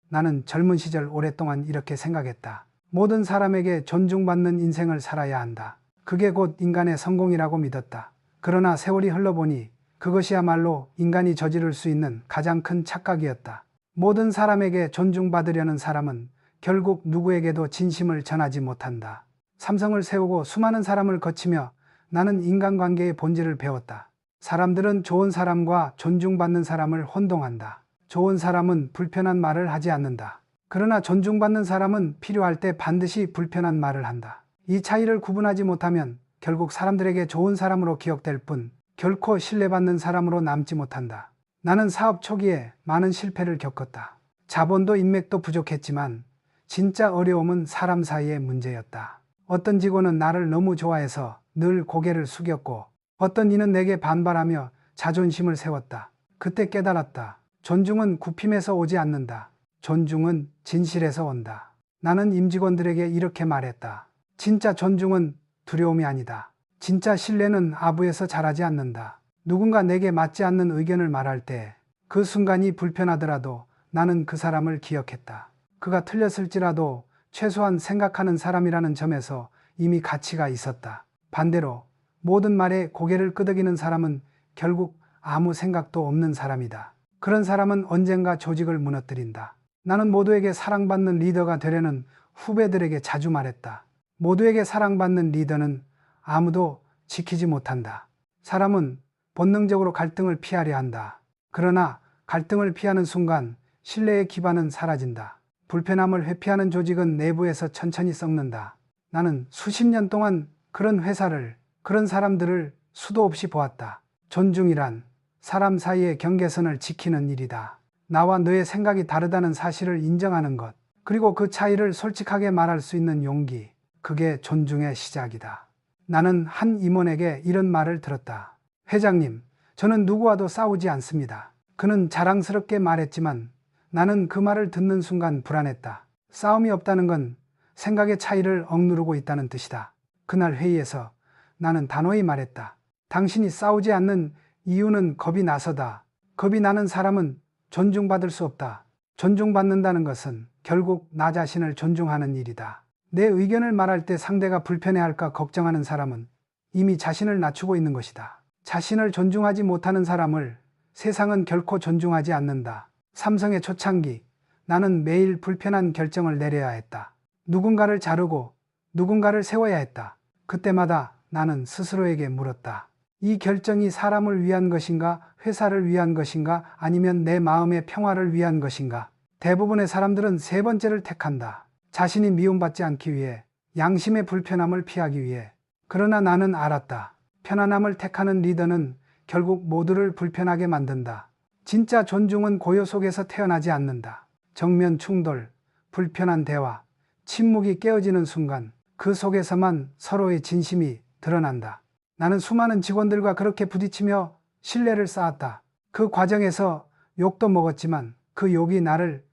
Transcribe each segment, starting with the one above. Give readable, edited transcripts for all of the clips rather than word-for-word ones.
나는 젊은 시절 오랫동안 이렇게 생각했다. 모든 사람에게 존중받는 인생을 살아야 한다. 그게 곧 인간의 성공이라고 믿었다. 그러나 세월이 흘러보니 그것이야말로 인간이 저지를 수 있는 가장 큰 착각이었다. 모든 사람에게 존중받으려는 사람은 결국 누구에게도 진심을 전하지 못한다. 삼성을 세우고 수많은 사람을 거치며 나는 인간관계의 본질을 배웠다. 사람들은 좋은 사람과 존중받는 사람을 혼동한다. 좋은 사람은 불편한 말을 하지 않는다. 그러나 존중받는 사람은 필요할 때 반드시 불편한 말을 한다. 이 차이를 구분하지 못하면 결국 사람들에게 좋은 사람으로 기억될 뿐 결코 신뢰받는 사람으로 남지 못한다. 나는 사업 초기에 많은 실패를 겪었다. 자본도 인맥도 부족했지만 진짜 어려움은 사람 사이의 문제였다. 어떤 직원은 나를 너무 좋아해서 늘 고개를 숙였고 어떤 이는 내게 반발하며 자존심을 세웠다. 그때 깨달았다. 존중은 굽힘에서 오지 않는다. 존중은 진실에서 온다. 나는 임직원들에게 이렇게 말했다. 진짜 존중은 두려움이 아니다. 진짜 신뢰는 아부에서 자라지 않는다. 누군가 내게 맞지 않는 의견을 말할 때 그 순간이 불편하더라도 나는 그 사람을 기억했다. 그가 틀렸을지라도 최소한 생각하는 사람이라는 점에서 이미 가치가 있었다. 반대로 모든 말에 고개를 끄덕이는 사람은 결국 아무 생각도 없는 사람이다. 그런 사람은 언젠가 조직을 무너뜨린다. 나는 모두에게 사랑받는 리더가 되려는 후배들에게 자주 말했다. 모두에게 사랑받는 리더는 아무도 지키지 못한다. 사람은 본능적으로 갈등을 피하려 한다. 그러나 갈등을 피하는 순간 신뢰의 기반은 사라진다. 불편함을 회피하는 조직은 내부에서 천천히 썩는다. 나는 수십 년 동안 그런 회사를, 그런 사람들을 수도 없이 보았다. 존중이란 사람 사이의 경계선을 지키는 일이다. 나와 너의 생각이 다르다는 사실을 인정하는 것, 그리고 그 차이를 솔직하게 말할 수 있는 용기, 그게 존중의 시작이다. 나는 한 임원에게 이런 말을 들었다. 회장님, 저는 누구와도 싸우지 않습니다. 그는 자랑스럽게 말했지만 나는 그 말을 듣는 순간 불안했다. 싸움이 없다는 건 생각의 차이를 억누르고 있다는 뜻이다. 그날 회의에서 나는 단호히 말했다. 당신이 싸우지 않는 이유는 겁이 나서다. 겁이 나는 사람은 존중받을 수 없다. 존중받는다는 것은 결국 나 자신을 존중하는 일이다. 내 의견을 말할 때 상대가 불편해할까 걱정하는 사람은 이미 자신을 낮추고 있는 것이다. 자신을 존중하지 못하는 사람을 세상은 결코 존중하지 않는다. 삼성의 초창기, 나는 매일 불편한 결정을 내려야 했다. 누군가를 자르고 누군가를 세워야 했다. 그때마다 나는 스스로에게 물었다. 이 결정이 사람을 위한 것인가, 회사를 위한 것인가, 아니면 내 마음의 평화를 위한 것인가? 대부분의 사람들은 세 번째를 택한다. 자신이 미움받지 않기 위해, 양심의 불편함을 피하기 위해. 그러나 나는 알았다. 편안함을 택하는 리더는 결국 모두를 불편하게 만든다. 진짜 존중은 고요 속에서 태어나지 않는다. 정면 충돌, 불편한 대화, 침묵이 깨어지는 순간 그 속에서만 서로의 진심이 드러난다. 나는 수많은 직원들과 그렇게 부딪히며 신뢰를 쌓았다. 그 과정에서 욕도 먹었지만 그 욕이 나를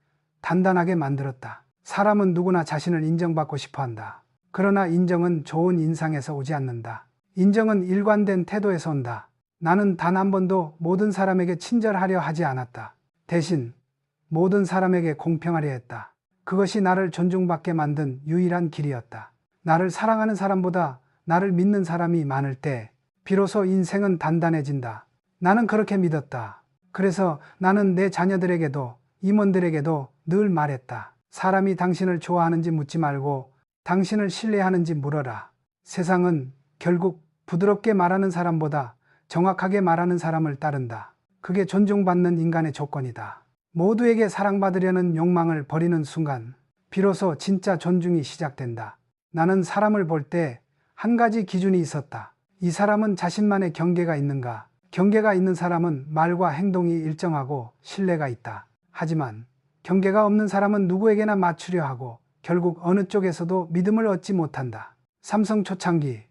단단하게 만들었다. 사람은 누구나 자신을 인정받고 싶어 한다. 그러나 인정은 좋은 인상에서 오지 않는다. 인정은 일관된 태도에서 온다. 나는 단 한 번도 모든 사람에게 친절하려 하지 않았다. 대신 모든 사람에게 공평하려 했다. 그것이 나를 존중받게 만든 유일한 길이었다. 나를 사랑하는 사람보다 나를 믿는 사람이 많을 때 비로소 인생은 단단해진다. 나는 그렇게 믿었다. 그래서 나는 내 자녀들에게도 임원들에게도 늘 말했다. 사람이 당신을 좋아하는지 묻지 말고 당신을 신뢰하는지 물어라. 세상은 결국 부드럽게 말하는 사람보다 정확하게 말하는 사람을 따른다. 그게 존중받는 인간의 조건이다. 모두에게 사랑받으려는 욕망을 버리는 순간 비로소 진짜 존중이 시작된다. 나는 사람을 볼 때 한 가지 기준이 있었다. 이 사람은 자신만의 경계가 있는가? 경계가 있는 사람은 말과 행동이 일정하고 신뢰가 있다. 하지만 경계가 없는 사람은 누구에게나 맞추려 하고 결국 어느 쪽에서도 믿음을 얻지 못한다. 삼성 초창기,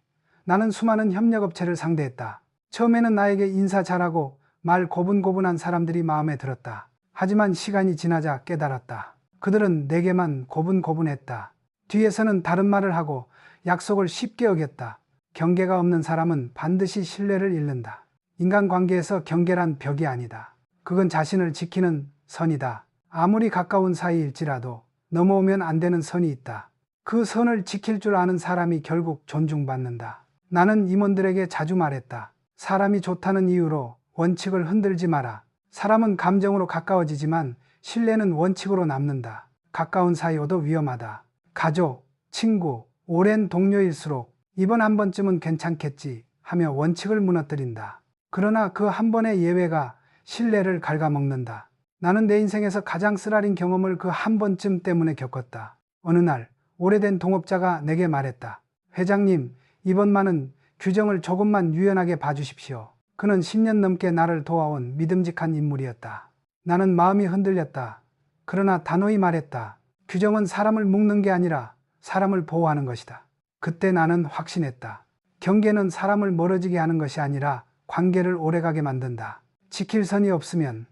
나는 수많은 협력업체를 상대했다. 처음에는 나에게 인사 잘하고 말 고분고분한 사람들이 마음에 들었다. 하지만 시간이 지나자 깨달았다. 그들은 내게만 고분고분했다. 뒤에서는 다른 말을 하고 약속을 쉽게 어겼다. 경계가 없는 사람은 반드시 신뢰를 잃는다. 인간관계에서 경계란 벽이 아니다. 그건 자신을 지키는 선이다. 아무리 가까운 사이일지라도 넘어오면 안 되는 선이 있다. 그 선을 지킬 줄 아는 사람이 결국 존중받는다. 나는 임원들에게 자주 말했다. 사람이 좋다는 이유로 원칙을 흔들지 마라. 사람은 감정으로 가까워지지만 신뢰는 원칙으로 남는다. 가까운 사이여도 위험하다. 가족, 친구, 오랜 동료일수록 이번 한 번쯤은 괜찮겠지 하며 원칙을 무너뜨린다. 그러나 그 한 번의 예외가 신뢰를 갉아먹는다. 나는 내 인생에서 가장 쓰라린 경험을 그 한 번쯤 때문에 겪었다. 어느 날 오래된 동업자가 내게 말했다. 회장님, 이번만은 규정을 조금만 유연하게 봐주십시오. 그는 10년 넘게 나를 도와온 믿음직한 인물이었다. 나는 마음이 흔들렸다. 그러나 단호히 말했다. 규정은 사람을 묶는 게 아니라 사람을 보호하는 것이다. 그때 나는 확신했다. 경계는 사람을 멀어지게 하는 것이 아니라 관계를 오래가게 만든다. 지킬 선이 없으면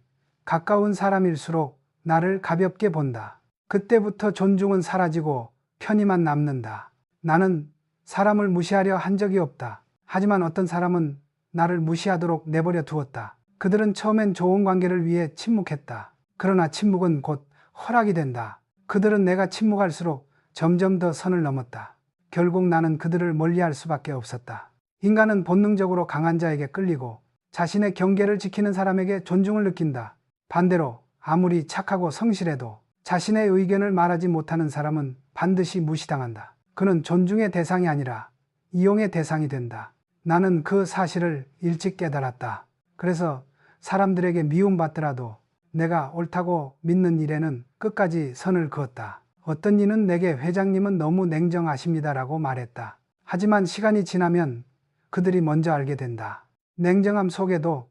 가까운 사람일수록 나를 가볍게 본다. 그때부터 존중은 사라지고 편의만 남는다. 나는 사람을 무시하려 한 적이 없다. 하지만 어떤 사람은 나를 무시하도록 내버려 두었다. 그들은 처음엔 좋은 관계를 위해 침묵했다. 그러나 침묵은 곧 허락이 된다. 그들은 내가 침묵할수록 점점 더 선을 넘었다. 결국 나는 그들을 멀리할 수밖에 없었다. 인간은 본능적으로 강한 자에게 끌리고 자신의 경계를 지키는 사람에게 존중을 느낀다. 반대로 아무리 착하고 성실해도 자신의 의견을 말하지 못하는 사람은 반드시 무시당한다. 그는 존중의 대상이 아니라 이용의 대상이 된다. 나는 그 사실을 일찍 깨달았다. 그래서 사람들에게 미움받더라도 내가 옳다고 믿는 일에는 끝까지 선을 그었다. 어떤 이는 내게 회장님은 너무 냉정하십니다라고 말했다. 하지만 시간이 지나면 그들이 먼저 알게 된다. 냉정함 속에도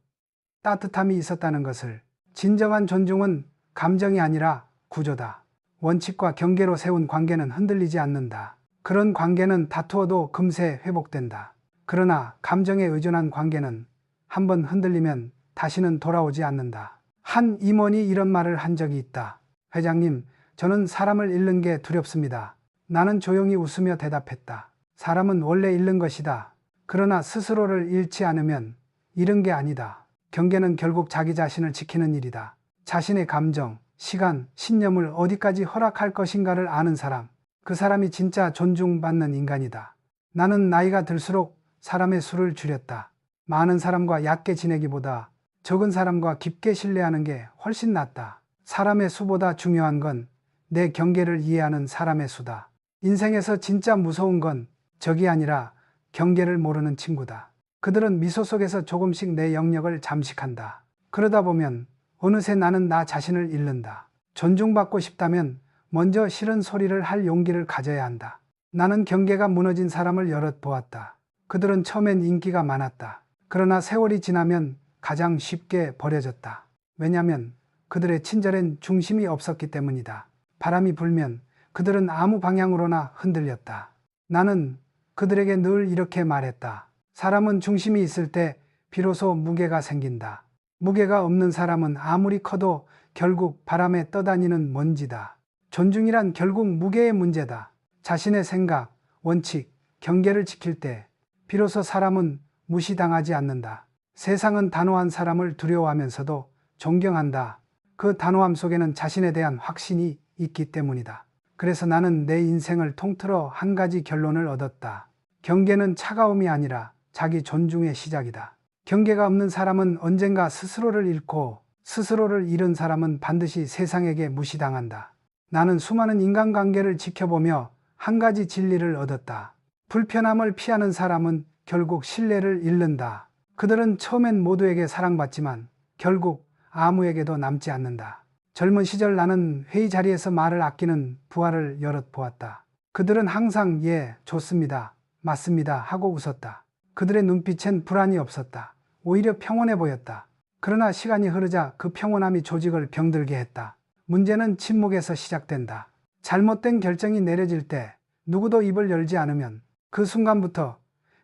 따뜻함이 있었다는 것을. 진정한 존중은 감정이 아니라 구조다. 원칙과 경계로 세운 관계는 흔들리지 않는다. 그런 관계는 다투어도 금세 회복된다. 그러나 감정에 의존한 관계는 한번 흔들리면 다시는 돌아오지 않는다. 한 임원이 이런 말을 한 적이 있다. 회장님, 저는 사람을 잃는 게 두렵습니다. 나는 조용히 웃으며 대답했다. 사람은 원래 잃는 것이다. 그러나 스스로를 잃지 않으면 잃은 게 아니다. 경계는 결국 자기 자신을 지키는 일이다. 자신의 감정, 시간, 신념을 어디까지 허락할 것인가를 아는 사람. 그 사람이 진짜 존중받는 인간이다. 나는 나이가 들수록 사람의 수를 줄였다. 많은 사람과 얕게 지내기보다 적은 사람과 깊게 신뢰하는 게 훨씬 낫다. 사람의 수보다 중요한 건 내 경계를 이해하는 사람의 수다. 인생에서 진짜 무서운 건 적이 아니라 경계를 모르는 친구다. 그들은 미소 속에서 조금씩 내 영역을 잠식한다. 그러다 보면 어느새 나는 나 자신을 잃는다. 존중받고 싶다면 먼저 싫은 소리를 할 용기를 가져야 한다. 나는 경계가 무너진 사람을 여럿 보았다. 그들은 처음엔 인기가 많았다. 그러나 세월이 지나면 가장 쉽게 버려졌다. 왜냐하면 그들의 친절엔 중심이 없었기 때문이다. 바람이 불면 그들은 아무 방향으로나 흔들렸다. 나는 그들에게 늘 이렇게 말했다. 사람은 중심이 있을 때 비로소 무게가 생긴다. 무게가 없는 사람은 아무리 커도 결국 바람에 떠다니는 먼지다. 존중이란 결국 무게의 문제다. 자신의 생각, 원칙, 경계를 지킬 때 비로소 사람은 무시당하지 않는다. 세상은 단호한 사람을 두려워하면서도 존경한다. 그 단호함 속에는 자신에 대한 확신이 있기 때문이다. 그래서 나는 내 인생을 통틀어 한 가지 결론을 얻었다. 경계는 차가움이 아니라 자기 존중의 시작이다. 경계가 없는 사람은 언젠가 스스로를 잃고 스스로를 잃은 사람은 반드시 세상에게 무시당한다. 나는 수많은 인간관계를 지켜보며 한 가지 진리를 얻었다. 불편함을 피하는 사람은 결국 신뢰를 잃는다. 그들은 처음엔 모두에게 사랑받지만 결국 아무에게도 남지 않는다. 젊은 시절 나는 회의 자리에서 말을 아끼는 부하를 여럿 보았다. 그들은 항상 예, 좋습니다, 맞습니다 하고 웃었다. 그들의 눈빛엔 불안이 없었다. 오히려 평온해 보였다. 그러나 시간이 흐르자 그 평온함이 조직을 병들게 했다. 문제는 침묵에서 시작된다. 잘못된 결정이 내려질 때 누구도 입을 열지 않으면 그 순간부터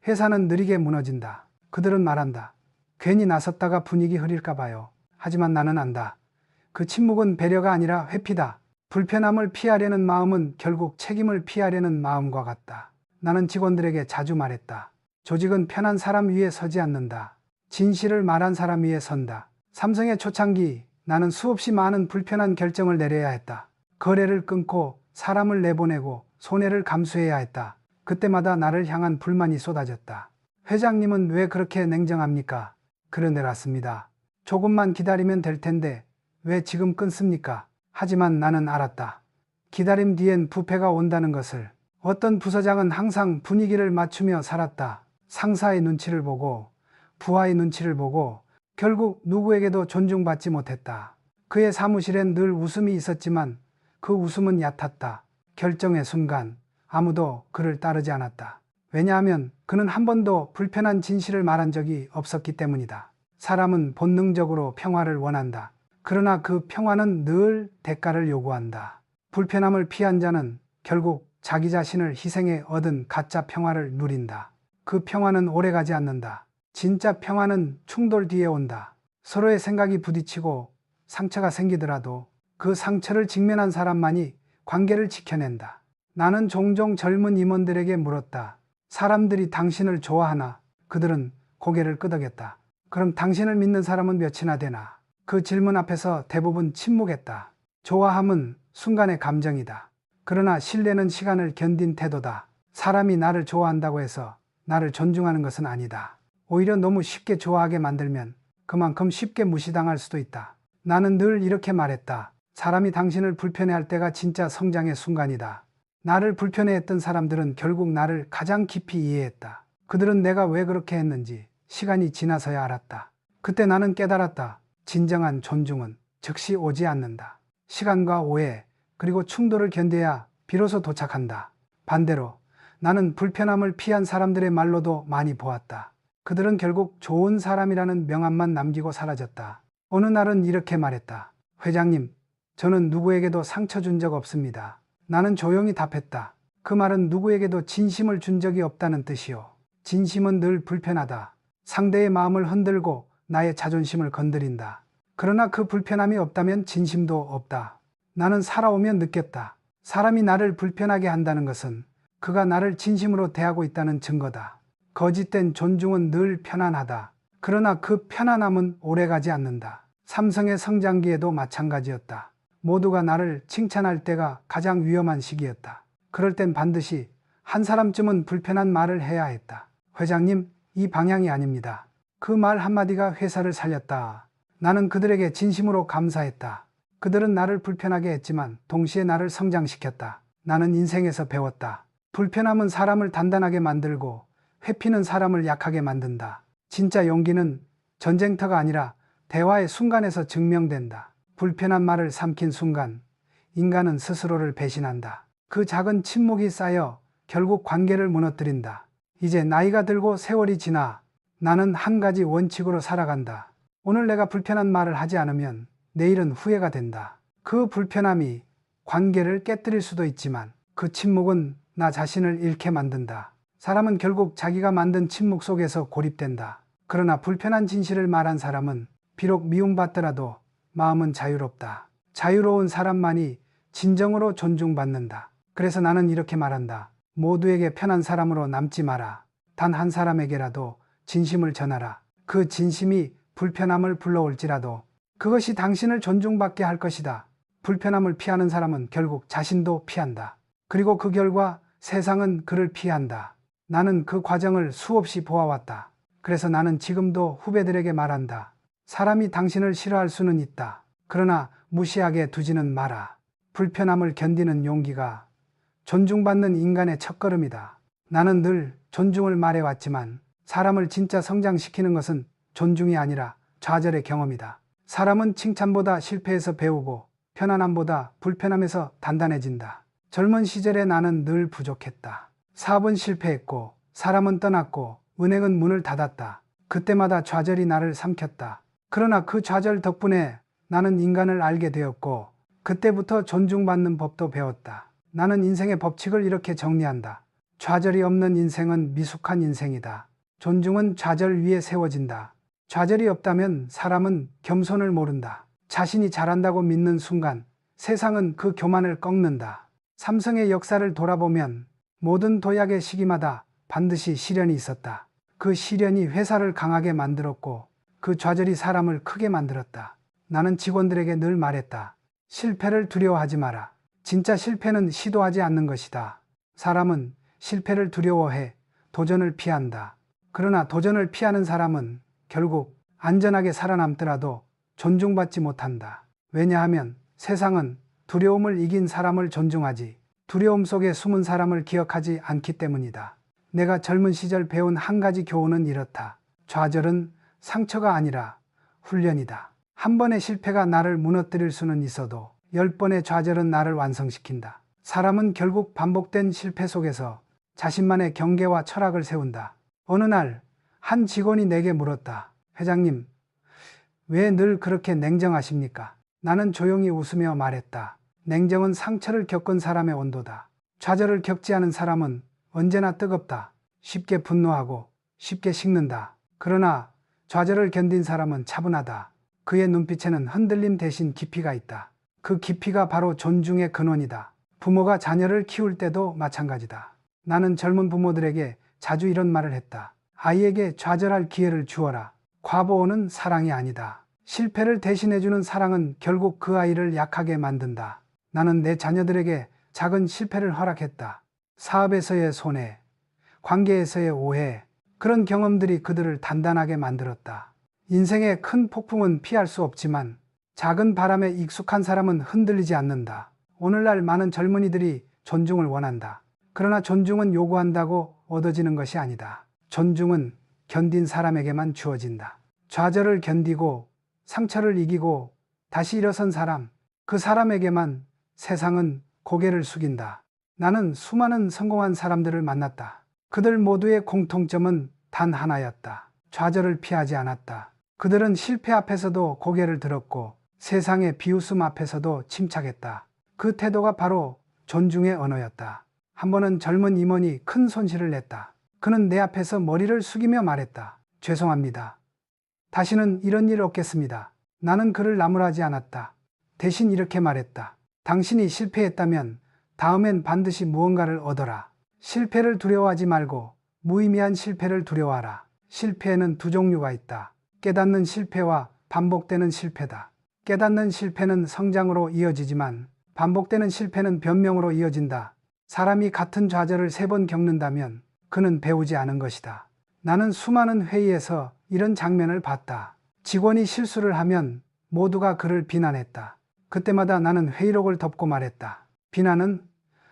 회사는 느리게 무너진다. 그들은 말한다. 괜히 나섰다가 분위기 흐릴까 봐요. 하지만 나는 안다. 그 침묵은 배려가 아니라 회피다. 불편함을 피하려는 마음은 결국 책임을 피하려는 마음과 같다. 나는 직원들에게 자주 말했다. 조직은 편한 사람 위에 서지 않는다. 진실을 말한 사람 위에 선다. 삼성의 초창기 나는 수없이 많은 불편한 결정을 내려야 했다. 거래를 끊고 사람을 내보내고 손해를 감수해야 했다. 그때마다 나를 향한 불만이 쏟아졌다. 회장님은 왜 그렇게 냉정합니까? 그러내놨습니다. 조금만 기다리면 될 텐데 왜 지금 끊습니까? 하지만 나는 알았다. 기다림 뒤엔 부패가 온다는 것을. 어떤 부서장은 항상 분위기를 맞추며 살았다. 상사의 눈치를 보고 부하의 눈치를 보고 결국 누구에게도 존중받지 못했다. 그의 사무실엔 늘 웃음이 있었지만 그 웃음은 얕았다. 결정의 순간 아무도 그를 따르지 않았다. 왜냐하면 그는 한 번도 불편한 진실을 말한 적이 없었기 때문이다. 사람은 본능적으로 평화를 원한다. 그러나 그 평화는 늘 대가를 요구한다. 불편함을 피한 자는 결국 자기 자신을 희생해 얻은 가짜 평화를 누린다. 그 평화는 오래가지 않는다. 진짜 평화는 충돌 뒤에 온다. 서로의 생각이 부딪히고 상처가 생기더라도 그 상처를 직면한 사람만이 관계를 지켜낸다. 나는 종종 젊은 임원들에게 물었다. 사람들이 당신을 좋아하나? 그들은 고개를 끄덕였다. 그럼 당신을 믿는 사람은 몇이나 되나? 그 질문 앞에서 대부분 침묵했다. 좋아함은 순간의 감정이다. 그러나 신뢰는 시간을 견딘 태도다. 사람이 나를 좋아한다고 해서 나를 존중하는 것은 아니다. 오히려 너무 쉽게 좋아하게 만들면 그만큼 쉽게 무시당할 수도 있다. 나는 늘 이렇게 말했다. 사람이 당신을 불편해할 때가 진짜 성장의 순간이다. 나를 불편해했던 사람들은 결국 나를 가장 깊이 이해했다. 그들은 내가 왜 그렇게 했는지 시간이 지나서야 알았다. 그때 나는 깨달았다. 진정한 존중은 즉시 오지 않는다. 시간과 오해 그리고 충돌을 견뎌야 비로소 도착한다. 반대로 나는 불편함을 피한 사람들의 말로도 많이 보았다. 그들은 결국 좋은 사람이라는 명함만 남기고 사라졌다. 어느 날은 이렇게 말했다. 회장님, 저는 누구에게도 상처 준 적 없습니다. 나는 조용히 답했다. 그 말은 누구에게도 진심을 준 적이 없다는 뜻이요. 진심은 늘 불편하다. 상대의 마음을 흔들고 나의 자존심을 건드린다. 그러나 그 불편함이 없다면 진심도 없다. 나는 살아오며 느꼈다. 사람이 나를 불편하게 한다는 것은 그가 나를 진심으로 대하고 있다는 증거다. 거짓된 존중은 늘 편안하다. 그러나 그 편안함은 오래가지 않는다. 삼성의 성장기에도 마찬가지였다. 모두가 나를 칭찬할 때가 가장 위험한 시기였다. 그럴 땐 반드시 한 사람쯤은 불편한 말을 해야 했다. 회장님, 이 방향이 아닙니다. 그 말 한마디가 회사를 살렸다. 나는 그들에게 진심으로 감사했다. 그들은 나를 불편하게 했지만 동시에 나를 성장시켰다. 나는 인생에서 배웠다. 불편함은 사람을 단단하게 만들고 회피는 사람을 약하게 만든다. 진짜 용기는 전쟁터가 아니라 대화의 순간에서 증명된다. 불편한 말을 삼킨 순간 인간은 스스로를 배신한다. 그 작은 침묵이 쌓여 결국 관계를 무너뜨린다. 이제 나이가 들고 세월이 지나 나는 한 가지 원칙으로 살아간다. 오늘 내가 불편한 말을 하지 않으면 내일은 후회가 된다. 그 불편함이 관계를 깨뜨릴 수도 있지만 그 침묵은 나 자신을 잃게 만든다. 사람은 결국 자기가 만든 침묵 속에서 고립된다. 그러나 불편한 진실을 말한 사람은 비록 미움받더라도 마음은 자유롭다. 자유로운 사람만이 진정으로 존중받는다. 그래서 나는 이렇게 말한다. 모두에게 편한 사람으로 남지 마라. 단 한 사람에게라도 진심을 전하라. 그 진심이 불편함을 불러올지라도 그것이 당신을 존중받게 할 것이다. 불편함을 피하는 사람은 결국 자신도 피한다. 그리고 그 결과 세상은 그를 피한다. 나는 그 과정을 수없이 보아왔다. 그래서 나는 지금도 후배들에게 말한다. 사람이 당신을 싫어할 수는 있다. 그러나 무시하게 두지는 마라. 불편함을 견디는 용기가 존중받는 인간의 첫걸음이다. 나는 늘 존중을 말해왔지만 사람을 진짜 성장시키는 것은 존중이 아니라 좌절의 경험이다. 사람은 칭찬보다 실패에서 배우고 편안함보다 불편함에서 단단해진다. 젊은 시절에 나는 늘 부족했다. 사업은 실패했고 사람은 떠났고 은행은 문을 닫았다. 그때마다 좌절이 나를 삼켰다. 그러나 그 좌절 덕분에 나는 인간을 알게 되었고 그때부터 존중받는 법도 배웠다. 나는 인생의 법칙을 이렇게 정리한다. 좌절이 없는 인생은 미숙한 인생이다. 존중은 좌절 위에 세워진다. 좌절이 없다면 사람은 겸손을 모른다. 자신이 잘한다고 믿는 순간 세상은 그 교만을 꺾는다. 삼성의 역사를 돌아보면 모든 도약의 시기마다 반드시 시련이 있었다. 그 시련이 회사를 강하게 만들었고 그 좌절이 사람을 크게 만들었다. 나는 직원들에게 늘 말했다. 실패를 두려워하지 마라. 진짜 실패는 시도하지 않는 것이다. 사람은 실패를 두려워해 도전을 피한다. 그러나 도전을 피하는 사람은 결국 안전하게 살아남더라도 존중받지 못한다. 왜냐하면 세상은 두려움을 이긴 사람을 존중하지 두려움 속에 숨은 사람을 기억하지 않기 때문이다. 내가 젊은 시절 배운 한 가지 교훈은 이렇다. 좌절은 상처가 아니라 훈련이다. 한 번의 실패가 나를 무너뜨릴 수는 있어도 10번의 좌절은 나를 완성시킨다. 사람은 결국 반복된 실패 속에서 자신만의 경계와 철학을 세운다. 어느 날 한 직원이 내게 물었다. 회장님, 왜 늘 그렇게 냉정하십니까? 나는 조용히 웃으며 말했다. 냉정은 상처를 겪은 사람의 온도다. 좌절을 겪지 않은 사람은 언제나 뜨겁다. 쉽게 분노하고 쉽게 식는다. 그러나 좌절을 견딘 사람은 차분하다. 그의 눈빛에는 흔들림 대신 깊이가 있다. 그 깊이가 바로 존중의 근원이다. 부모가 자녀를 키울 때도 마찬가지다. 나는 젊은 부모들에게 자주 이런 말을 했다. 아이에게 좌절할 기회를 주어라. 과보호는 사랑이 아니다. 실패를 대신해주는 사랑은 결국 그 아이를 약하게 만든다. 나는 내 자녀들에게 작은 실패를 허락했다. 사업에서의 손해, 관계에서의 오해, 그런 경험들이 그들을 단단하게 만들었다. 인생의 큰 폭풍은 피할 수 없지만 작은 바람에 익숙한 사람은 흔들리지 않는다. 오늘날 많은 젊은이들이 존중을 원한다. 그러나 존중은 요구한다고 얻어지는 것이 아니다. 존중은 견딘 사람에게만 주어진다. 좌절을 견디고 상처를 이기고 다시 일어선 사람, 그 사람에게만 세상은 고개를 숙인다. 나는 수많은 성공한 사람들을 만났다. 그들 모두의 공통점은 단 하나였다. 좌절을 피하지 않았다. 그들은 실패 앞에서도 고개를 들었고 세상의 비웃음 앞에서도 침착했다. 그 태도가 바로 존중의 언어였다. 한 번은 젊은 임원이 큰 손실을 냈다. 그는 내 앞에서 머리를 숙이며 말했다. 죄송합니다. 다시는 이런 일 없겠습니다. 나는 그를 나무라지 않았다. 대신 이렇게 말했다. 당신이 실패했다면 다음엔 반드시 무언가를 얻어라. 실패를 두려워하지 말고 무의미한 실패를 두려워하라. 실패에는 두 종류가 있다. 깨닫는 실패와 반복되는 실패다. 깨닫는 실패는 성장으로 이어지지만 반복되는 실패는 변명으로 이어진다. 사람이 같은 좌절을 3번 겪는다면 그는 배우지 않은 것이다. 나는 수많은 회의에서 이런 장면을 봤다. 직원이 실수를 하면 모두가 그를 비난했다. 그때마다 나는 회의록을 덮고 말했다. 비난은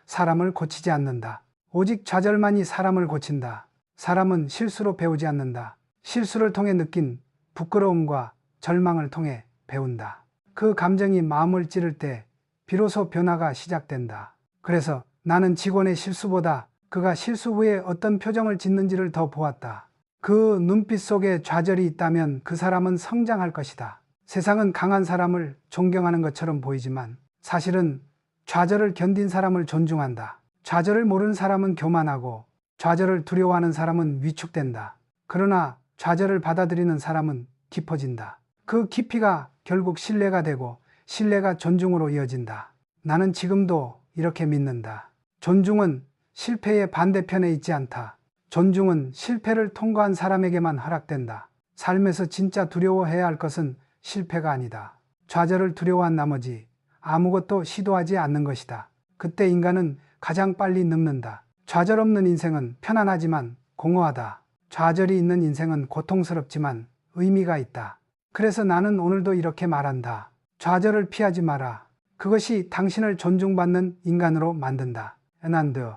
사람을 고치지 않는다. 오직 좌절만이 사람을 고친다. 사람은 실수로 배우지 않는다. 실수를 통해 느낀 부끄러움과 절망을 통해 배운다. 그 감정이 마음을 찌를 때 비로소 변화가 시작된다. 그래서 나는 직원의 실수보다 그가 실수 후에 어떤 표정을 짓는지를 더 보았다. 그 눈빛 속에 좌절이 있다면 그 사람은 성장할 것이다. 세상은 강한 사람을 존경하는 것처럼 보이지만 사실은 좌절을 견딘 사람을 존중한다. 좌절을 모르는 사람은 교만하고 좌절을 두려워하는 사람은 위축된다. 그러나 좌절을 받아들이는 사람은 깊어진다. 그 깊이가 결국 신뢰가 되고 신뢰가 존중으로 이어진다. 나는 지금도 이렇게 믿는다. 존중은 실패의 반대편에 있지 않다. 존중은 실패를 통과한 사람에게만 허락된다. 삶에서 진짜 두려워해야 할 것은 실패가 아니다. 좌절을 두려워한 나머지 아무것도 시도하지 않는 것이다. 그때 인간은 가장 빨리 늙는다. 좌절 없는 인생은 편안하지만 공허하다. 좌절이 있는 인생은 고통스럽지만 의미가 있다. 그래서 나는 오늘도 이렇게 말한다. 좌절을 피하지 마라. 그것이 당신을 존중받는 인간으로 만든다. 에난드.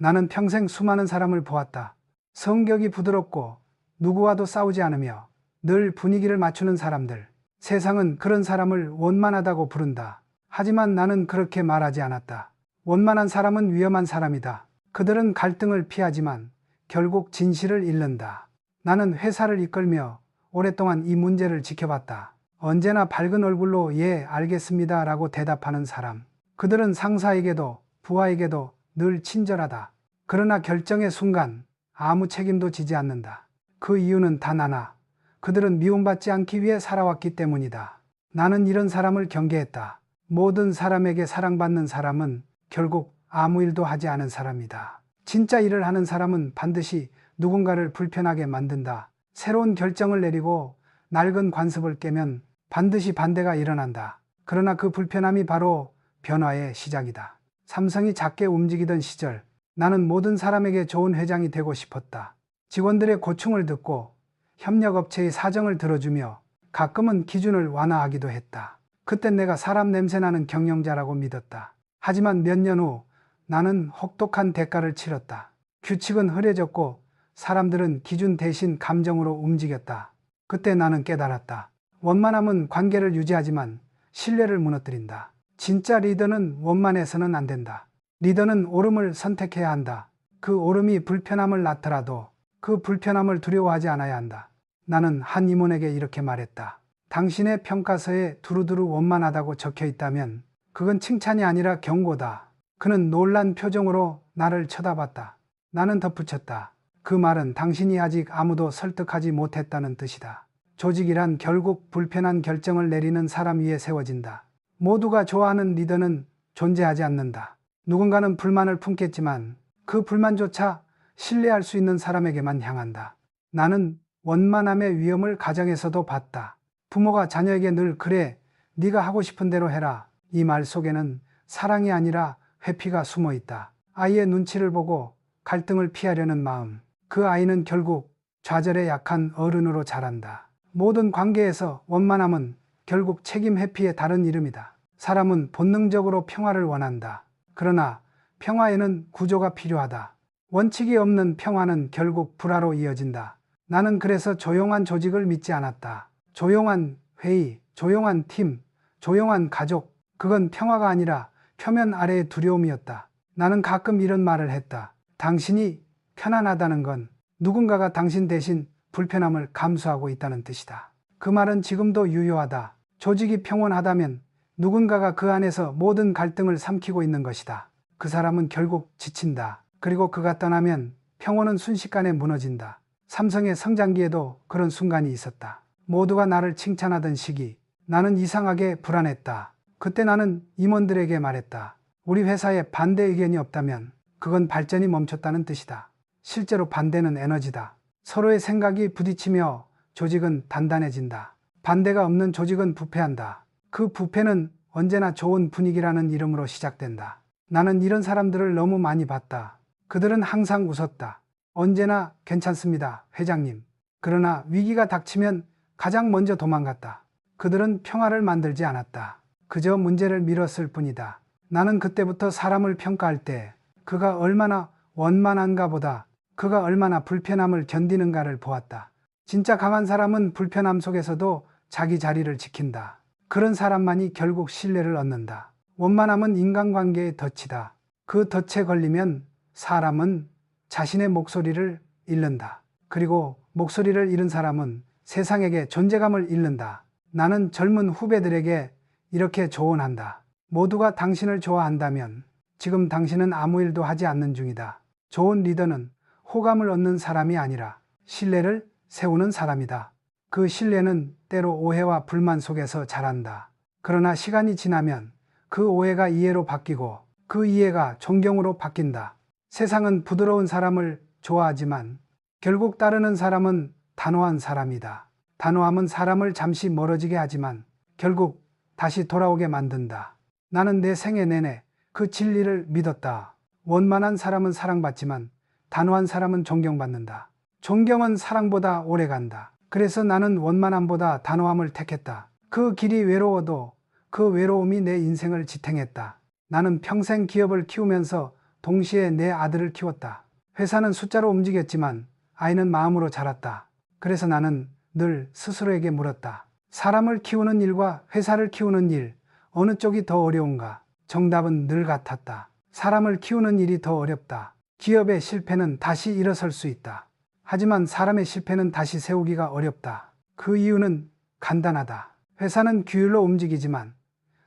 나는 평생 수많은 사람을 보았다. 성격이 부드럽고 누구와도 싸우지 않으며 늘 분위기를 맞추는 사람들. 세상은 그런 사람을 원만하다고 부른다. 하지만 나는 그렇게 말하지 않았다. 원만한 사람은 위험한 사람이다. 그들은 갈등을 피하지만 결국 진실을 잃는다. 나는 회사를 이끌며 오랫동안 이 문제를 지켜봤다. 언제나 밝은 얼굴로 예, 알겠습니다 라고 대답하는 사람. 그들은 상사에게도 부하에게도 늘 친절하다. 그러나 결정의 순간 아무 책임도 지지 않는다. 그 이유는 단 하나. 그들은 미움받지 않기 위해 살아왔기 때문이다. 나는 이런 사람을 경계했다. 모든 사람에게 사랑받는 사람은 결국 아무 일도 하지 않은 사람이다. 진짜 일을 하는 사람은 반드시 누군가를 불편하게 만든다. 새로운 결정을 내리고 낡은 관습을 깨면 반드시 반대가 일어난다. 그러나 그 불편함이 바로 변화의 시작이다. 삼성이 작게 움직이던 시절 나는 모든 사람에게 좋은 회장이 되고 싶었다. 직원들의 고충을 듣고 협력업체의 사정을 들어주며 가끔은 기준을 완화하기도 했다. 그땐 내가 사람 냄새나는 경영자라고 믿었다. 하지만 몇 년 후 나는 혹독한 대가를 치렀다. 규칙은 흐려졌고 사람들은 기준 대신 감정으로 움직였다. 그때 나는 깨달았다. 원만함은 관계를 유지하지만 신뢰를 무너뜨린다. 진짜 리더는 원만해서는 안 된다. 리더는 옳음을 선택해야 한다. 그 옳음이 불편함을 낳더라도 그 불편함을 두려워하지 않아야 한다. 나는 한 임원에게 이렇게 말했다. 당신의 평가서에 두루두루 원만하다고 적혀 있다면 그건 칭찬이 아니라 경고다. 그는 놀란 표정으로 나를 쳐다봤다. 나는 덧붙였다. 그 말은 당신이 아직 아무도 설득하지 못했다는 뜻이다. 조직이란 결국 불편한 결정을 내리는 사람 위에 세워진다. 모두가 좋아하는 리더는 존재하지 않는다. 누군가는 불만을 품겠지만 그 불만조차 신뢰할 수 있는 사람에게만 향한다. 나는 원만함의 위험을 가정에서도 봤다. 부모가 자녀에게 늘 그래, 네가 하고 싶은 대로 해라. 이 말 속에는 사랑이 아니라 회피가 숨어 있다. 아이의 눈치를 보고 갈등을 피하려는 마음. 그 아이는 결국 좌절에 약한 어른으로 자란다. 모든 관계에서 원만함은 결국 책임 회피의 다른 이름이다. 사람은 본능적으로 평화를 원한다. 그러나 평화에는 구조가 필요하다. 원칙이 없는 평화는 결국 불화로 이어진다. 나는 그래서 조용한 조직을 믿지 않았다. 조용한 회의, 조용한 팀, 조용한 가족, 그건 평화가 아니라 표면 아래의 두려움이었다. 나는 가끔 이런 말을 했다. 당신이 편안하다는 건 누군가가 당신 대신 불편함을 감수하고 있다는 뜻이다. 그 말은 지금도 유효하다. 조직이 평온하다면 누군가가 그 안에서 모든 갈등을 삼키고 있는 것이다. 그 사람은 결국 지친다. 그리고 그가 떠나면 평온은 순식간에 무너진다. 삼성의 성장기에도 그런 순간이 있었다. 모두가 나를 칭찬하던 시기, 나는 이상하게 불안했다. 그때 나는 임원들에게 말했다. 우리 회사에 반대 의견이 없다면 그건 발전이 멈췄다는 뜻이다. 실제로 반대는 에너지다. 서로의 생각이 부딪히며 조직은 단단해진다. 반대가 없는 조직은 부패한다. 그 부패는 언제나 좋은 분위기라는 이름으로 시작된다. 나는 이런 사람들을 너무 많이 봤다. 그들은 항상 웃었다. 언제나 괜찮습니다, 회장님. 그러나 위기가 닥치면 가장 먼저 도망갔다. 그들은 평화를 만들지 않았다. 그저 문제를 미뤘을 뿐이다. 나는 그때부터 사람을 평가할 때 그가 얼마나 원만한가 보다 그가 얼마나 불편함을 견디는가를 보았다. 진짜 강한 사람은 불편함 속에서도 자기 자리를 지킨다. 그런 사람만이 결국 신뢰를 얻는다. 원만함은 인간관계의 덫이다. 그 덫에 걸리면 사람은 자신의 목소리를 잃는다. 그리고 목소리를 잃은 사람은 세상에게 존재감을 잃는다. 나는 젊은 후배들에게 이렇게 조언한다. 모두가 당신을 좋아한다면 지금 당신은 아무 일도 하지 않는 중이다. 좋은 리더는 호감을 얻는 사람이 아니라 신뢰를 세우는 사람이다. 그 신뢰는 때로 오해와 불만 속에서 자란다. 그러나 시간이 지나면 그 오해가 이해로 바뀌고 그 이해가 존경으로 바뀐다. 세상은 부드러운 사람을 좋아하지만 결국 따르는 사람은 단호한 사람이다. 단호함은 사람을 잠시 멀어지게 하지만 결국 다시 돌아오게 만든다. 나는 내 생애 내내 그 진리를 믿었다. 원만한 사람은 사랑받지만 단호한 사람은 존경받는다. 존경은 사랑보다 오래간다. 그래서 나는 원만함보다 단호함을 택했다. 그 길이 외로워도 그 외로움이 내 인생을 지탱했다. 나는 평생 기업을 키우면서 동시에 내 아들을 키웠다. 회사는 숫자로 움직였지만 아이는 마음으로 자랐다. 그래서 나는 늘 스스로에게 물었다. 사람을 키우는 일과 회사를 키우는 일, 어느 쪽이 더 어려운가? 정답은 늘 같았다. 사람을 키우는 일이 더 어렵다. 기업의 실패는 다시 일어설 수 있다. 하지만 사람의 실패는 다시 세우기가 어렵다. 그 이유는 간단하다. 회사는 규율로 움직이지만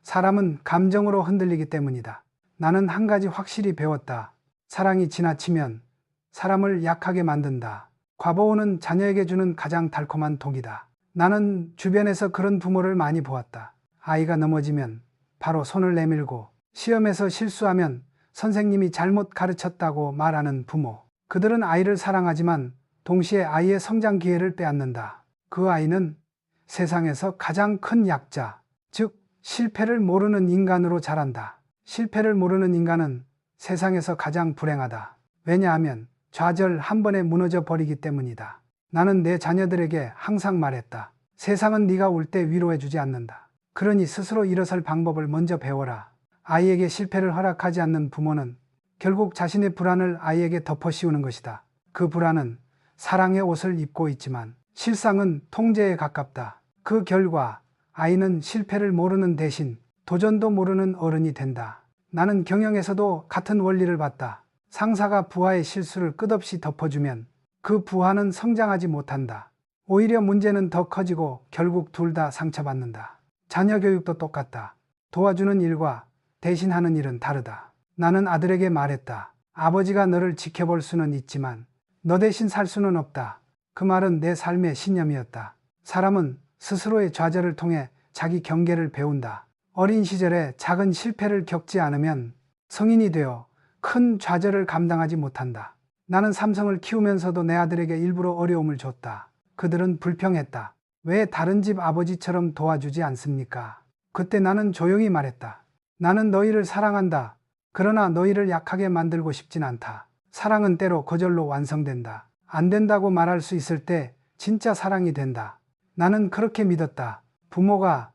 사람은 감정으로 흔들리기 때문이다. 나는 한 가지 확실히 배웠다. 사랑이 지나치면 사람을 약하게 만든다. 과보호는 자녀에게 주는 가장 달콤한 독이다. 나는 주변에서 그런 부모를 많이 보았다. 아이가 넘어지면 바로 손을 내밀고 시험에서 실수하면 선생님이 잘못 가르쳤다고 말하는 부모. 그들은 아이를 사랑하지만 동시에 아이의 성장 기회를 빼앗는다. 그 아이는 세상에서 가장 큰 약자, 즉 실패를 모르는 인간으로 자란다. 실패를 모르는 인간은 세상에서 가장 불행하다. 왜냐하면 좌절 한 번에 무너져 버리기 때문이다. 나는 내 자녀들에게 항상 말했다. 세상은 네가 울 때 위로해주지 않는다. 그러니 스스로 일어설 방법을 먼저 배워라. 아이에게 실패를 허락하지 않는 부모는 결국 자신의 불안을 아이에게 덮어씌우는 것이다. 그 불안은 사랑의 옷을 입고 있지만 실상은 통제에 가깝다. 그 결과 아이는 실패를 모르는 대신 도전도 모르는 어른이 된다. 나는 경영에서도 같은 원리를 봤다. 상사가 부하의 실수를 끝없이 덮어주면 그 부하는 성장하지 못한다. 오히려 문제는 더 커지고 결국 둘 다 상처받는다. 자녀 교육도 똑같다. 도와주는 일과 대신하는 일은 다르다. 나는 아들에게 말했다. 아버지가 너를 지켜볼 수는 있지만 너 대신 살 수는 없다. 그 말은 내 삶의 신념이었다. 사람은 스스로의 좌절을 통해 자기 경계를 배운다. 어린 시절에 작은 실패를 겪지 않으면 성인이 되어 큰 좌절을 감당하지 못한다. 나는 삼성을 키우면서도 내 아들에게 일부러 어려움을 줬다. 그들은 불평했다. 왜 다른 집 아버지처럼 도와주지 않습니까? 그때 나는 조용히 말했다. 나는 너희를 사랑한다. 그러나 너희를 약하게 만들고 싶진 않다. 사랑은 때로 거절로 완성된다. 안 된다고 말할 수 있을 때 진짜 사랑이 된다. 나는 그렇게 믿었다. 부모가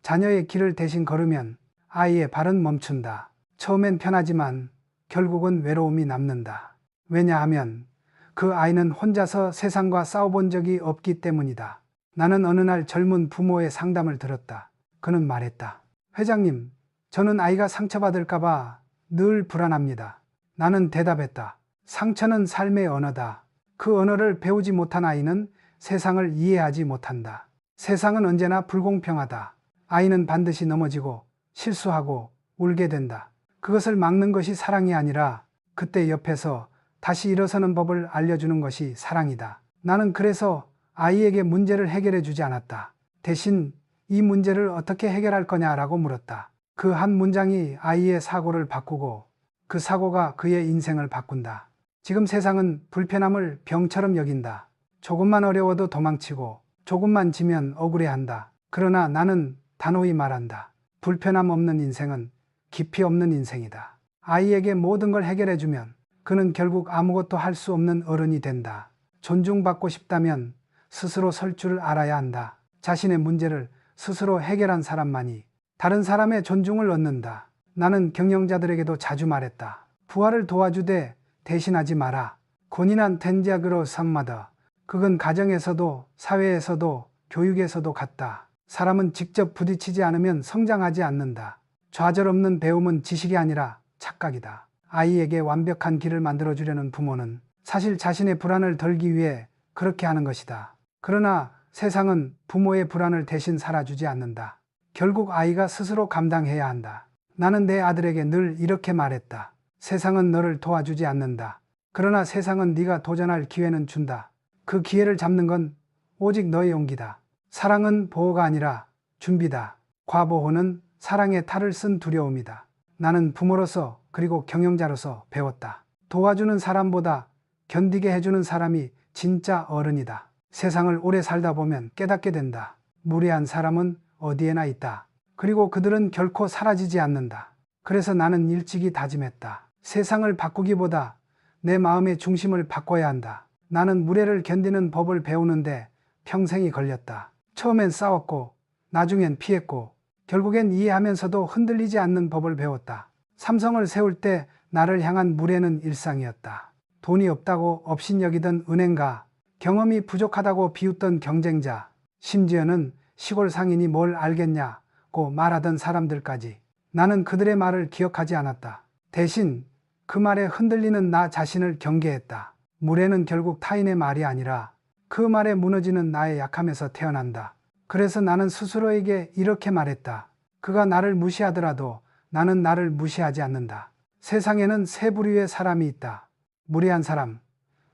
자녀의 길을 대신 걸으면 아이의 발은 멈춘다. 처음엔 편하지만 결국은 외로움이 남는다. 왜냐하면 그 아이는 혼자서 세상과 싸워본 적이 없기 때문이다. 나는 어느 날 젊은 부모의 상담을 들었다. 그는 말했다. 회장님, 저는 아이가 상처받을까봐 늘 불안합니다. 나는 대답했다. 상처는 삶의 언어다. 그 언어를 배우지 못한 아이는 세상을 이해하지 못한다. 세상은 언제나 불공평하다. 아이는 반드시 넘어지고 실수하고 울게 된다. 그것을 막는 것이 사랑이 아니라 그때 옆에서 다시 일어서는 법을 알려주는 것이 사랑이다. 나는 그래서 아이에게 문제를 해결해 주지 않았다. 대신 이 문제를 어떻게 해결할 거냐라고 물었다. 그 한 문장이 아이의 사고를 바꾸고 그 사고가 그의 인생을 바꾼다. 지금 세상은 불편함을 병처럼 여긴다. 조금만 어려워도 도망치고 조금만 지면 억울해한다. 그러나 나는 단호히 말한다. 불편함 없는 인생은 깊이 없는 인생이다. 아이에게 모든 걸 해결해주면 그는 결국 아무것도 할 수 없는 어른이 된다. 존중받고 싶다면 스스로 설 줄 알아야 한다. 자신의 문제를 스스로 해결한 사람만이 다른 사람의 존중을 얻는다. 나는 경영자들에게도 자주 말했다. 부하를 도와주되 대신하지 마라. 권인한 텐지아그로 삼마다. 그건 가정에서도 사회에서도 교육에서도 같다. 사람은 직접 부딪히지 않으면 성장하지 않는다. 좌절 없는 배움은 지식이 아니라 착각이다. 아이에게 완벽한 길을 만들어주려는 부모는 사실 자신의 불안을 덜기 위해 그렇게 하는 것이다. 그러나 세상은 부모의 불안을 대신 살아주지 않는다. 결국 아이가 스스로 감당해야 한다. 나는 내 아들에게 늘 이렇게 말했다. 세상은 너를 도와주지 않는다. 그러나 세상은 네가 도전할 기회는 준다. 그 기회를 잡는 건 오직 너의 용기다. 사랑은 보호가 아니라 준비다. 과보호는 사랑의 탈을 쓴 두려움이다. 나는 부모로서 그리고 경영자로서 배웠다. 도와주는 사람보다 견디게 해주는 사람이 진짜 어른이다. 세상을 오래 살다 보면 깨닫게 된다. 무례한 사람은 어디에나 있다. 그리고 그들은 결코 사라지지 않는다. 그래서 나는 일찍이 다짐했다. 세상을 바꾸기보다 내 마음의 중심을 바꿔야 한다. 나는 무례를 견디는 법을 배우는데 평생이 걸렸다. 처음엔 싸웠고 나중엔 피했고 결국엔 이해하면서도 흔들리지 않는 법을 배웠다. 삼성을 세울 때 나를 향한 무례는 일상이었다. 돈이 없다고 업신여기던 은행가, 경험이 부족하다고 비웃던 경쟁자, 심지어는 시골 상인이 뭘 알겠냐고 말하던 사람들까지. 나는 그들의 말을 기억하지 않았다. 대신 그 말에 흔들리는 나 자신을 경계했다. 무례는 결국 타인의 말이 아니라 그 말에 무너지는 나의 약함에서 태어난다. 그래서 나는 스스로에게 이렇게 말했다. 그가 나를 무시하더라도 나는 나를 무시하지 않는다. 세상에는 세 부류의 사람이 있다. 무례한 사람,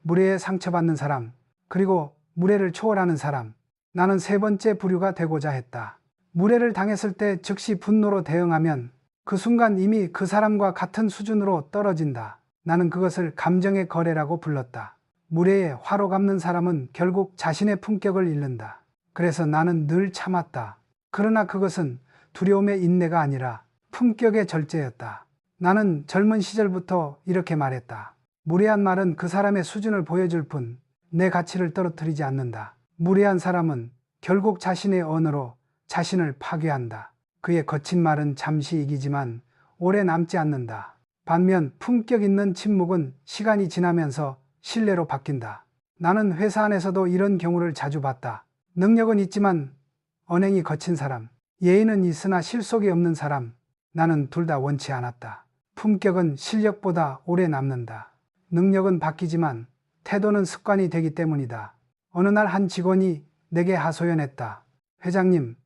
무례에 상처받는 사람, 그리고 무례를 초월하는 사람. 나는 세 번째 부류가 되고자 했다. 무례를 당했을 때 즉시 분노로 대응하면 그 순간 이미 그 사람과 같은 수준으로 떨어진다. 나는 그것을 감정의 거래라고 불렀다. 무례에 화로 갚는 사람은 결국 자신의 품격을 잃는다. 그래서 나는 늘 참았다. 그러나 그것은 두려움의 인내가 아니라 품격의 절제였다. 나는 젊은 시절부터 이렇게 말했다. 무례한 말은 그 사람의 수준을 보여줄 뿐 내 가치를 떨어뜨리지 않는다. 무례한 사람은 결국 자신의 언어로 자신을 파괴한다. 그의 거친 말은 잠시 이기지만 오래 남지 않는다. 반면 품격 있는 침묵은 시간이 지나면서 신뢰로 바뀐다. 나는 회사 안에서도 이런 경우를 자주 봤다. 능력은 있지만 언행이 거친 사람, 예의는 있으나 실속이 없는 사람, 나는 둘 다 원치 않았다. 품격은 실력보다 오래 남는다. 능력은 바뀌지만 태도는 습관이 되기 때문이다. 어느 날 한 직원이 내게 하소연했다. 회장님,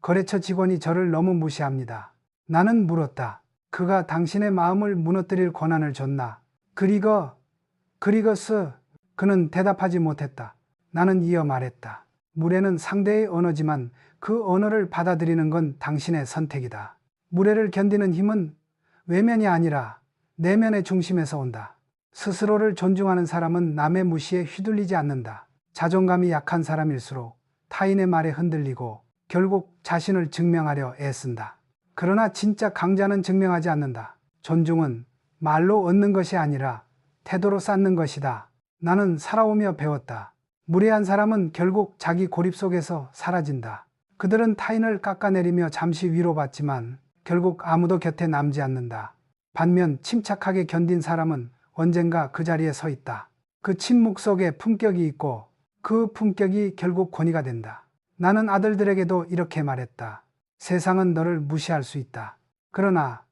거래처 직원이 저를 너무 무시합니다. 나는 물었다. 그가 당신의 마음을 무너뜨릴 권한을 줬나? 그리거스. 그는 대답하지 못했다. 나는 이어 말했다. 무례는 상대의 언어지만 그 언어를 받아들이는 건 당신의 선택이다. 무례를 견디는 힘은 외면이 아니라 내면의 중심에서 온다. 스스로를 존중하는 사람은 남의 무시에 휘둘리지 않는다. 자존감이 약한 사람일수록 타인의 말에 흔들리고 결국 자신을 증명하려 애쓴다. 그러나 진짜 강자는 증명하지 않는다. 존중은 말로 얻는 것이 아니라 태도로 쌓는 것이다. 나는 살아오며 배웠다. 무례한 사람은 결국 자기 고립 속에서 사라진다. 그들은 타인을 깎아내리며 잠시 위로받지만 결국 아무도 곁에 남지 않는다. 반면 침착하게 견딘 사람은 언젠가 그 자리에 서 있다. 그 침묵 속에 품격이 있고 그 품격이 결국 권위가 된다. 나는 아들들에게도 이렇게 말했다. 세상은 너를 무시할 수 있다. 그러나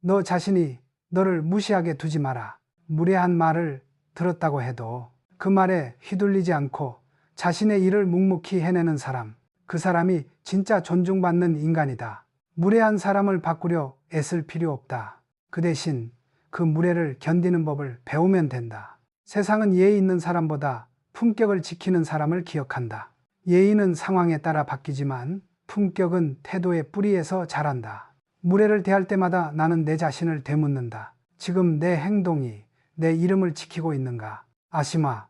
너 자신이 너를 무시하게 두지 마라. 무례한 말을 들었다고 해도 그 말에 휘둘리지 않고 자신의 일을 묵묵히 해내는 사람, 그 사람이 진짜 존중받는 인간이다. 무례한 사람을 바꾸려 애쓸 필요 없다. 그 대신 그 무례를 견디는 법을 배우면 된다. 세상은 예의 있는 사람보다 품격을 지키는 사람을 기억한다. 예의는 상황에 따라 바뀌지만 품격은 태도의 뿌리에서 자란다. 무례를 대할 때마다 나는 내 자신을 되묻는다. 지금 내 행동이 내 이름을 지키고 있는가? 아시마,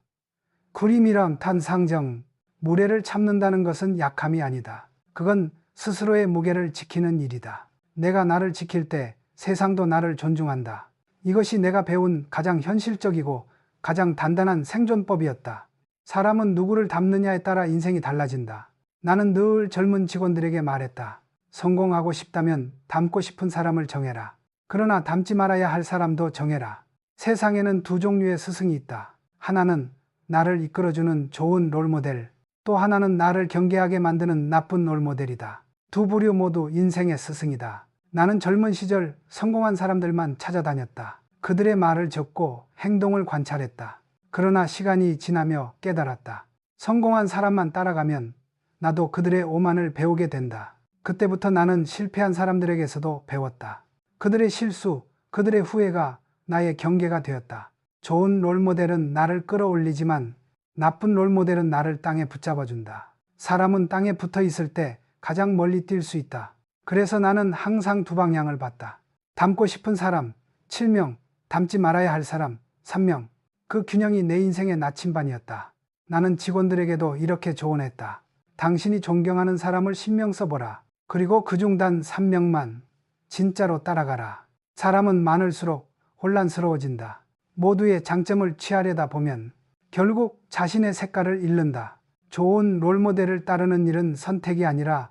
구림이랑 탄상정, 무례를 참는다는 것은 약함이 아니다. 그건 스스로의 무게를 지키는 일이다. 내가 나를 지킬 때 세상도 나를 존중한다. 이것이 내가 배운 가장 현실적이고 가장 단단한 생존법이었다. 사람은 누구를 닮느냐에 따라 인생이 달라진다. 나는 늘 젊은 직원들에게 말했다. 성공하고 싶다면 닮고 싶은 사람을 정해라. 그러나 닮지 말아야 할 사람도 정해라. 세상에는 두 종류의 스승이 있다. 하나는 나를 이끌어주는 좋은 롤모델, 또 하나는 나를 경계하게 만드는 나쁜 롤모델이다. 두 부류 모두 인생의 스승이다. 나는 젊은 시절 성공한 사람들만 찾아다녔다. 그들의 말을 적고 행동을 관찰했다. 그러나 시간이 지나며 깨달았다. 성공한 사람만 따라가면 나도 그들의 오만을 배우게 된다. 그때부터 나는 실패한 사람들에게서도 배웠다. 그들의 실수, 그들의 후회가 나의 경계가 되었다. 좋은 롤모델은 나를 끌어올리지만 나쁜 롤모델은 나를 땅에 붙잡아준다. 사람은 땅에 붙어 있을 때 가장 멀리 뛸 수 있다. 그래서 나는 항상 두 방향을 봤다. 닮고 싶은 사람 7명, 닮지 말아야 할 사람 3명. 그 균형이 내 인생의 나침반이었다. 나는 직원들에게도 이렇게 조언했다. 당신이 존경하는 사람을 10명 써보라. 그리고 그중 단 3명만 진짜로 따라가라. 사람은 많을수록 혼란스러워진다. 모두의 장점을 취하려다 보면 결국 자신의 색깔을 잃는다. 좋은 롤모델을 따르는 일은 선택이 아니라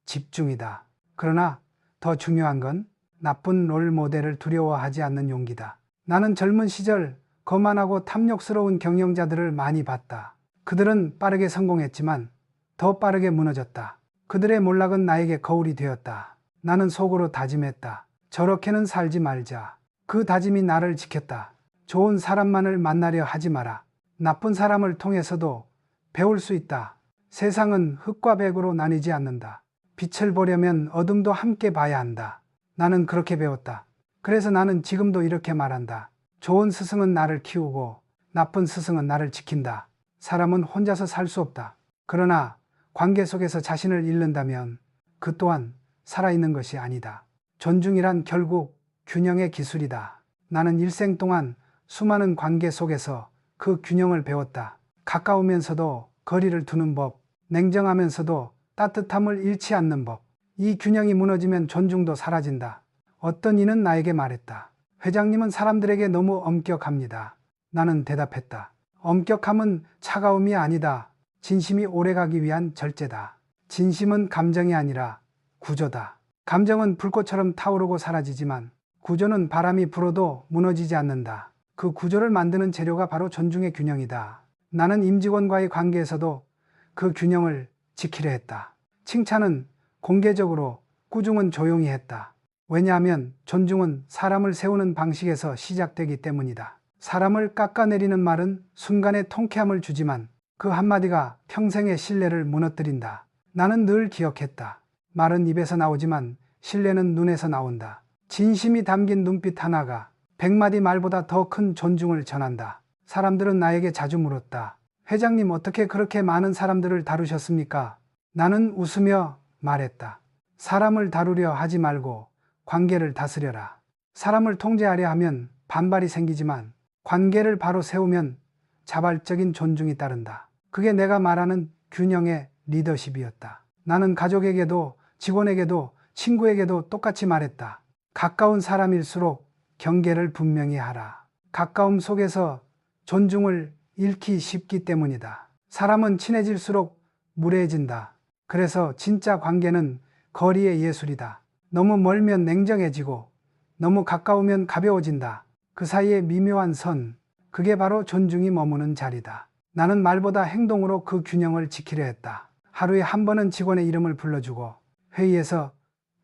집중이다. 그러나 더 중요한 건 나쁜 롤모델을 두려워하지 않는 용기다. 나는 젊은 시절 거만하고 탐욕스러운 경영자들을 많이 봤다. 그들은 빠르게 성공했지만 더 빠르게 무너졌다. 그들의 몰락은 나에게 거울이 되었다. 나는 속으로 다짐했다. 저렇게는 살지 말자. 그 다짐이 나를 지켰다. 좋은 사람만을 만나려 하지 마라. 나쁜 사람을 통해서도 배울 수 있다. 세상은 흙과 백으로 나뉘지 않는다. 빛을 보려면 어둠도 함께 봐야 한다. 나는 그렇게 배웠다. 그래서 나는 지금도 이렇게 말한다. 좋은 스승은 나를 키우고 나쁜 스승은 나를 지킨다. 사람은 혼자서 살 수 없다. 그러나 관계 속에서 자신을 잃는다면 그 또한 살아있는 것이 아니다. 존중이란 결국 균형의 기술이다. 나는 일생 동안 수많은 관계 속에서 그 균형을 배웠다. 가까우면서도 거리를 두는 법, 냉정하면서도 따뜻함을 잃지 않는 법. 이 균형이 무너지면 존중도 사라진다. 어떤 이는 나에게 말했다. 회장님은 사람들에게 너무 엄격합니다. 나는 대답했다. 엄격함은 차가움이 아니다. 진심이 오래가기 위한 절제다. 진심은 감정이 아니라 구조다. 감정은 불꽃처럼 타오르고 사라지지만 구조는 바람이 불어도 무너지지 않는다. 그 구조를 만드는 재료가 바로 존중의 균형이다. 나는 임직원과의 관계에서도 그 균형을 지키려 했다. 칭찬은 공개적으로, 꾸중은 조용히 했다. 왜냐하면 존중은 사람을 세우는 방식에서 시작되기 때문이다. 사람을 깎아내리는 말은 순간의 통쾌함을 주지만 그 한마디가 평생의 신뢰를 무너뜨린다. 나는 늘 기억했다. 말은 입에서 나오지만 신뢰는 눈에서 나온다. 진심이 담긴 눈빛 하나가 100마디 말보다 더 큰 존중을 전한다. 사람들은 나에게 자주 물었다. 회장님, 어떻게 그렇게 많은 사람들을 다루셨습니까? 나는 웃으며 말했다. 사람을 다루려 하지 말고 관계를 다스려라. 사람을 통제하려 하면 반발이 생기지만 관계를 바로 세우면 자발적인 존중이 따른다. 그게 내가 말하는 균형의 리더십이었다. 나는 가족에게도 직원에게도 친구에게도 똑같이 말했다. 가까운 사람일수록 경계를 분명히 하라. 가까움 속에서 존중을 잃기 쉽기 때문이다. 사람은 친해질수록 무례해진다. 그래서 진짜 관계는 거리의 예술이다. 너무 멀면 냉정해지고 너무 가까우면 가벼워진다. 그 사이의 미묘한 선, 그게 바로 존중이 머무는 자리다. 나는 말보다 행동으로 그 균형을 지키려 했다. 하루에 한 번은 직원의 이름을 불러주고 회의에서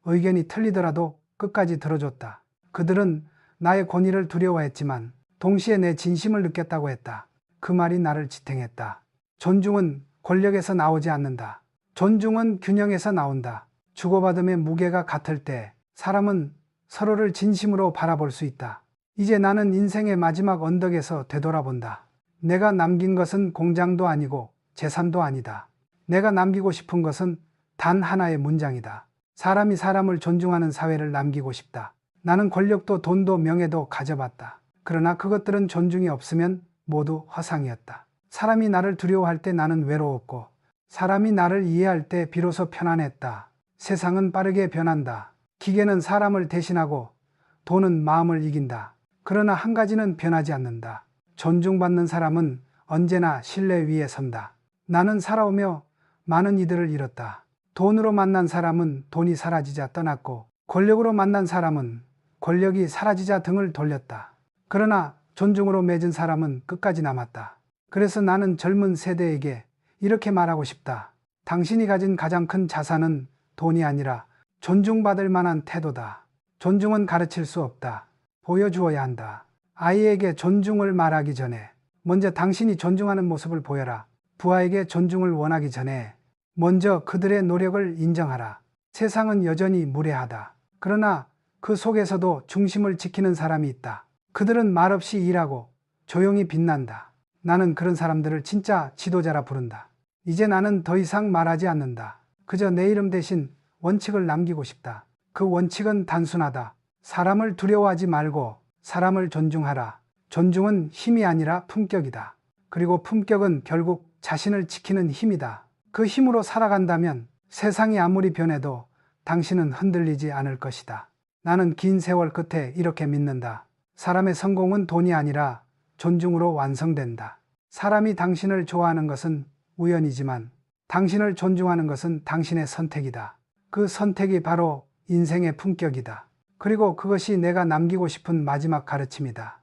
의견이 틀리더라도 끝까지 들어줬다. 그들은 나의 권위를 두려워했지만 동시에 내 진심을 느꼈다고 했다. 그 말이 나를 지탱했다. 존중은 권력에서 나오지 않는다. 존중은 균형에서 나온다. 주고받음의 무게가 같을 때 사람은 서로를 진심으로 바라볼 수 있다. 이제 나는 인생의 마지막 언덕에서 되돌아본다. 내가 남긴 것은 공장도 아니고 재산도 아니다. 내가 남기고 싶은 것은 단 하나의 문장이다. 사람이 사람을 존중하는 사회를 남기고 싶다. 나는 권력도 돈도 명예도 가져봤다. 그러나 그것들은 존중이 없으면 모두 허상이었다. 사람이 나를 두려워할 때 나는 외로웠고 사람이 나를 이해할 때 비로소 편안했다. 세상은 빠르게 변한다. 기계는 사람을 대신하고 돈은 마음을 이긴다. 그러나 한 가지는 변하지 않는다. 존중받는 사람은 언제나 신뢰 위에 선다. 나는 살아오며 많은 이들을 잃었다. 돈으로 만난 사람은 돈이 사라지자 떠났고 권력으로 만난 사람은 권력이 사라지자 등을 돌렸다. 그러나 존중으로 맺은 사람은 끝까지 남았다. 그래서 나는 젊은 세대에게 이렇게 말하고 싶다. 당신이 가진 가장 큰 자산은 돈이 아니라 존중받을 만한 태도다. 존중은 가르칠 수 없다. 보여주어야 한다. 아이에게 존중을 말하기 전에 먼저 당신이 존중하는 모습을 보여라. 부하에게 존중을 원하기 전에 먼저 그들의 노력을 인정하라. 세상은 여전히 무례하다. 그러나 그 속에서도 중심을 지키는 사람이 있다. 그들은 말없이 일하고 조용히 빛난다. 나는 그런 사람들을 진짜 지도자라 부른다. 이제 나는 더 이상 말하지 않는다. 그저 내 이름 대신 원칙을 남기고 싶다. 그 원칙은 단순하다. 사람을 두려워하지 말고 사람을 존중하라. 존중은 힘이 아니라 품격이다. 그리고 품격은 결국 자신을 지키는 힘이다. 그 힘으로 살아간다면 세상이 아무리 변해도 당신은 흔들리지 않을 것이다. 나는 긴 세월 끝에 이렇게 믿는다. 사람의 성공은 돈이 아니라 존중으로 완성된다. 사람이 당신을 좋아하는 것은 우연이지만 당신을 존중하는 것은 당신의 선택이다. 그 선택이 바로 인생의 품격이다. 그리고 그것이 내가 남기고 싶은 마지막 가르침이다.